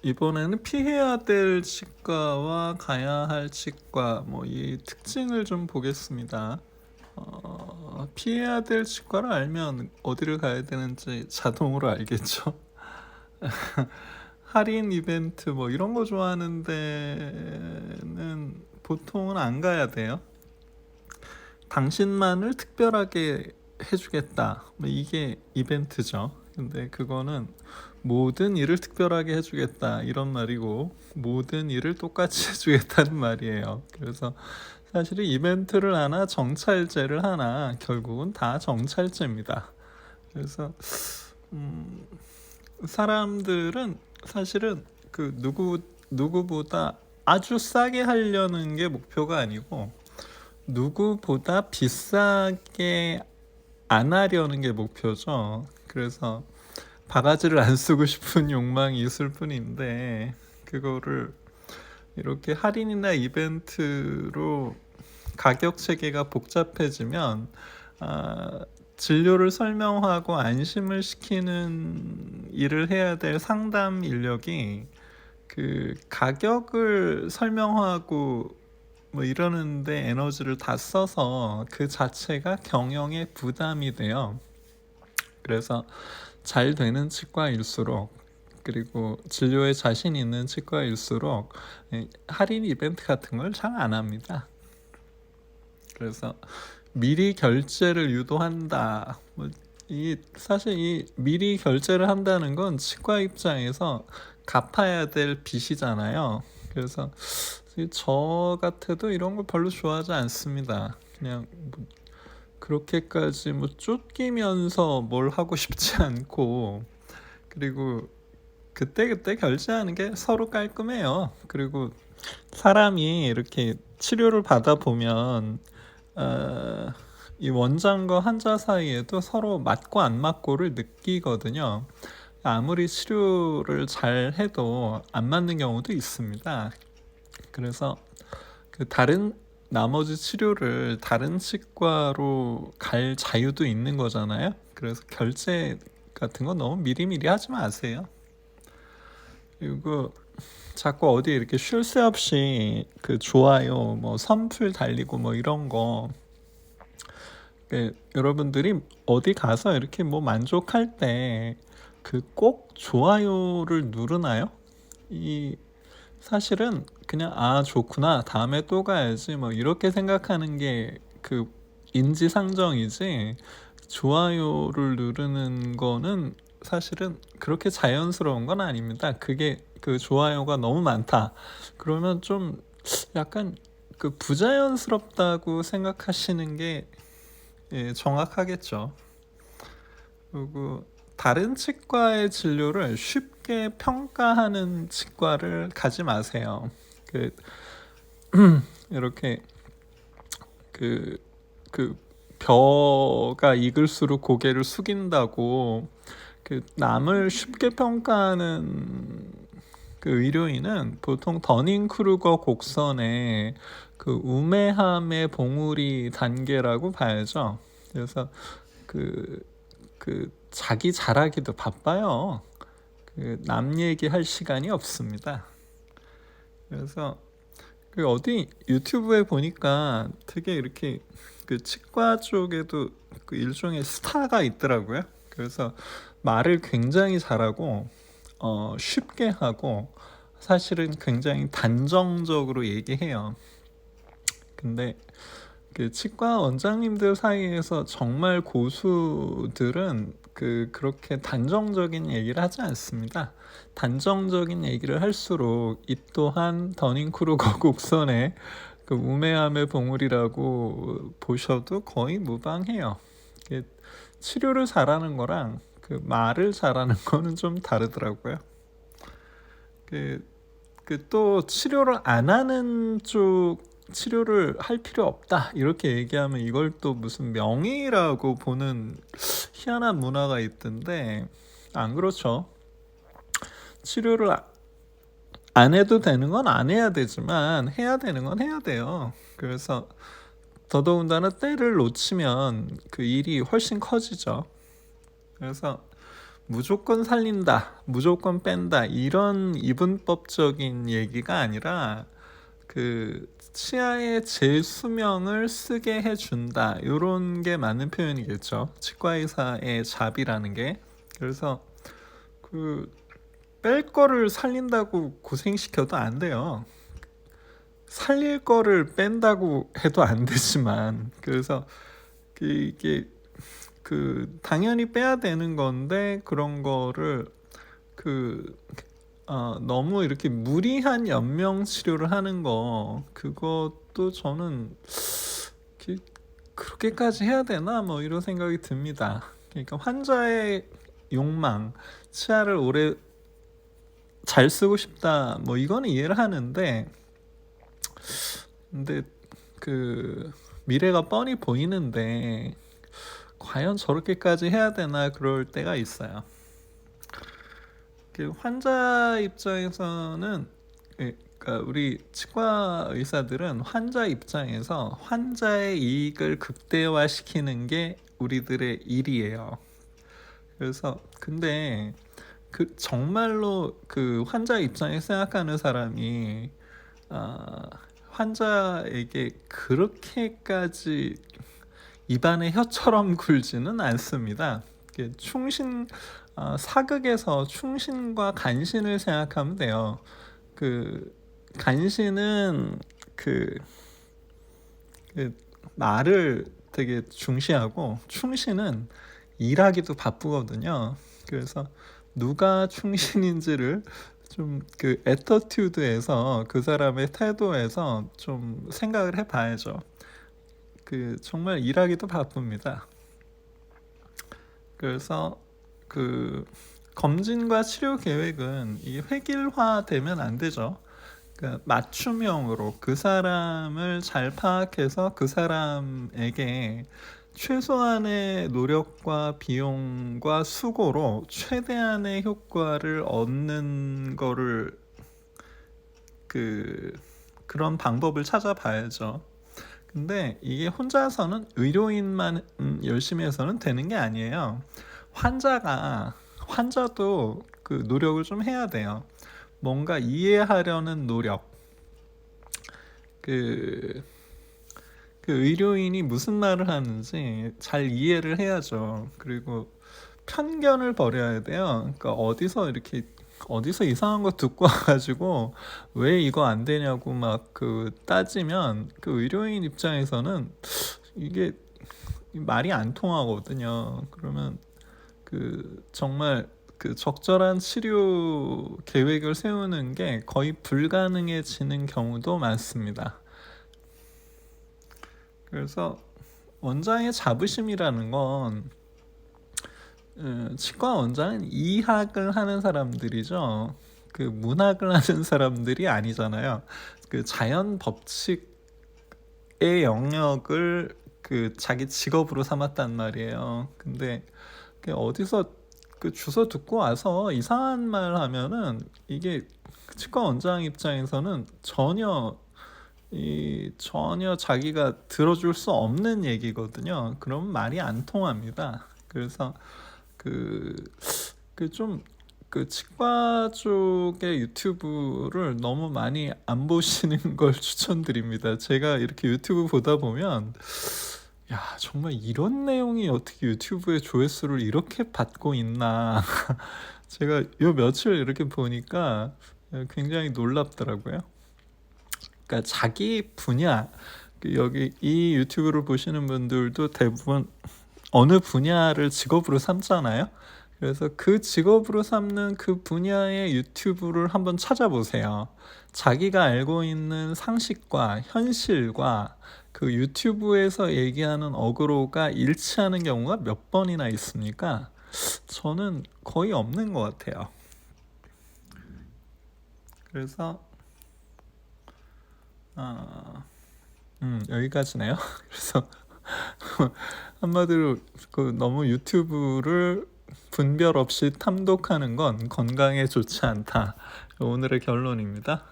이번에는 피해야 될 치과와 가야 할 치과 이 특징을 좀 보겠습니다. 피해야 될 치과를 알면 어디를 가야 되는지 자동으로 알겠죠. 할인 이벤트 이런 거 좋아하는 데는 보통은 안 가야 돼요. 당신만을 특별하게 해주겠다, 이게 이벤트죠. 근데 그거는 모든 일을 특별하게 해주겠다 이런 말이고, 모든 일을 똑같이 해주겠다는 말이에요. 그래서 사실은 이벤트를 하나 정찰제를 하나 결국은 다 정찰제입니다. 그래서 사람들은 사실은 그 누구보다 아주 싸게 하려는 게 목표가 아니고, 누구보다 비싸게 안 하려는 게 목표죠. 그래서 바가지를 안 쓰고 싶은 욕망이 있을 뿐인데, 그거를 이렇게 할인이나 이벤트로 가격 체계가 복잡해지면 진료를 설명하고 안심을 시키는 일을 해야 될 상담 인력이 그 가격을 설명하고 이러는데 에너지를 다 써서 그 자체가 경영에 부담이 돼요. 그래서 잘 되는 치과일수록, 그리고 진료에 자신 있는 치과일수록 할인 이벤트 같은 걸 잘 안 합니다. 그래서 미리 결제를 유도한다. 사실 이 미리 결제를 한다는 건 치과 입장에서 갚아야 될 빚이잖아요. 그래서 저 같아도 이런 걸 별로 좋아하지 않습니다. 그냥 그렇게까지 쫓기면서 뭘 하고 싶지 않고, 그리고 그때그때 결제하는 게 서로 깔끔해요. 그리고 사람이 이렇게 치료를 받아보면 이 원장과 환자 사이에도 서로 맞고 안 맞고를 느끼거든요. 아무리 치료를 잘 해도 안 맞는 경우도 있습니다. 그래서 그 나머지 치료를 다른 치과로 갈 자유도 있는 거잖아요. 그래서 결제 같은 거 너무 미리미리 하지 마세요. 그리고 자꾸 어디 이렇게 쉴 새 없이 그 좋아요, 선풀 달리고 이런 거, 여러분들이 어디 가서 이렇게 만족할 때 그 꼭 좋아요를 누르나요? 사실은 그냥 좋구나, 다음에 또 가야지 이렇게 생각하는 게 그 인지상정이지, 좋아요를 누르는 거는 사실은 그렇게 자연스러운 건 아닙니다. 그게 그 좋아요가 너무 많다 그러면 좀 약간 그 부자연스럽다고 생각하시는 게 정확하겠죠. 그리고 다른 치과의 진료를 쉽게 평가하는 치과를 가지 마세요. 이렇게 그 벼가 익을수록 고개를 숙인다고, 남을 쉽게 평가하는 그 의료인은 보통 더닝크루거 곡선의 그 우매함의 봉우리 단계라고 봐야죠. 그래서 자기 잘하기도 바빠요. 남 얘기할 시간이 없습니다. 그래서 어디 유튜브에 보니까 되게 이렇게 그 치과 쪽에도 그 일종의 스타가 있더라고요. 그래서 말을 굉장히 잘하고 쉽게 하고, 사실은 굉장히 단정적으로 얘기해요. 근데 그 치과 원장님들 사이에서 정말 고수들은 그렇게 단정적인 얘기를 하지 않습니다. 단정적인 얘기를 할수록 이 또한 더닝크루거 곡선의 그 우매함의 봉우리라고 보셔도 거의 무방해요. 치료를 잘하는 거랑 그 말을 잘하는 거는 좀 다르더라고요. 또 치료를 안 하는 쪽, 치료를 할 필요 없다 이렇게 얘기하면 이걸 또 무슨 명의라고 보는 희한한 문화가 있던데, 안 그렇죠. 치료를 안 해도 되는 건 안 해야 되지만 해야 되는 건 해야 돼요. 그래서 더더군다나 때를 놓치면 그 일이 훨씬 커지죠. 그래서 무조건 살린다, 무조건 뺀다 이런 이분법적인 얘기가 아니라 그 치아의 재수명을 쓰게 해준다 이런 게 맞는 표현이겠죠. 치과의사의 잡이라는 게. 그래서 그 뺄 거를 살린다고 고생시켜도 안 돼요. 살릴 거를 뺀다고 해도 안 되지만, 그래서 이게 당연히 빼야 되는 건데 그런 거를 그 너무 이렇게 무리한 연명 치료를 하는 거 그것도 저는 그렇게까지 해야 되나 뭐 이런 생각이 듭니다. 그러니까 환자의 욕망, 치아를 오래 잘 쓰고 싶다 뭐 이거는 이해를 하는데, 근데 미래가 뻔히 보이는데 과연 저렇게까지 해야 되나 그럴 때가 있어요. 환자 입장에서는, 그러니까 우리 치과 의사들은 환자 입장에서 환자의 이익을 극대화시키는 게 우리들의 일이에요. 그래서 근데 정말로 환자 입장에 생각하는 사람이 환자에게 그렇게까지 입안에 혀처럼 굴지는 않습니다. 사극에서 충신과 간신을 생각하면 돼요. 간신은 말을 되게 중시하고 충신은 일하기도 바쁘거든요. 그래서 누가 충신인지를 좀 애터튜드에서 그 사람의 태도에서 좀 생각을 해봐야죠. 정말 일하기도 바쁩니다. 그래서 검진과 치료 계획은 이 획일화되면 안 되죠. 맞춤형으로 그 사람을 잘 파악해서 그 사람에게 최소한의 노력과 비용과 수고로 최대한의 효과를 얻는 거를 그런 방법을 찾아봐야죠. 근데 이게 혼자서는 의료인만 열심히 해서는 되는 게 아니에요. 환자도 노력을 좀 해야 돼요. 뭔가 이해하려는 노력. 의료인이 무슨 말을 하는지 잘 이해를 해야죠. 그리고 편견을 버려야 돼요. 그러니까 어디서 이상한 거 듣고 와가지고 왜 이거 안 되냐고 막 따지면 의료인 입장에서는 이게 말이 안 통하거든요. 그러면 정말 적절한 치료 계획을 세우는 게 거의 불가능해지는 경우도 많습니다. 그래서 원장의 자부심이라는 건 치과 원장은 이학을 하는 사람들이죠. 문학을 하는 사람들이 아니잖아요. 자연 법칙의 영역을 자기 직업으로 삼았단 말이에요. 근데 어디서 주워 듣고 와서 이상한 말 하면은 이게 치과 원장 입장에서는 전혀 자기가 들어줄 수 없는 얘기거든요. 그럼 말이 안 통합니다. 그래서 치과 쪽의 유튜브를 너무 많이 안 보시는 걸 추천드립니다. 제가 이렇게 유튜브 보다 보면 야, 정말 이런 내용이 어떻게 유튜브에 조회수를 이렇게 받고 있나. 제가 요 며칠 이렇게 보니까 굉장히 놀랍더라고요. 그러니까 자기 분야, 여기 이 유튜브를 보시는 분들도 대부분 어느 분야를 직업으로 삼잖아요. 그래서 그 직업으로 삼는 그 분야의 유튜브를 한번 찾아보세요. 자기가 알고 있는 상식과 현실과 유튜브에서 얘기하는 어그로가 일치하는 경우가 몇 번이나 있습니까? 저는 거의 없는 것 같아요. 그래서 여기까지네요. 그래서 한마디로 너무 유튜브를 분별 없이 탐독하는 건 건강에 좋지 않다. 오늘의 결론입니다.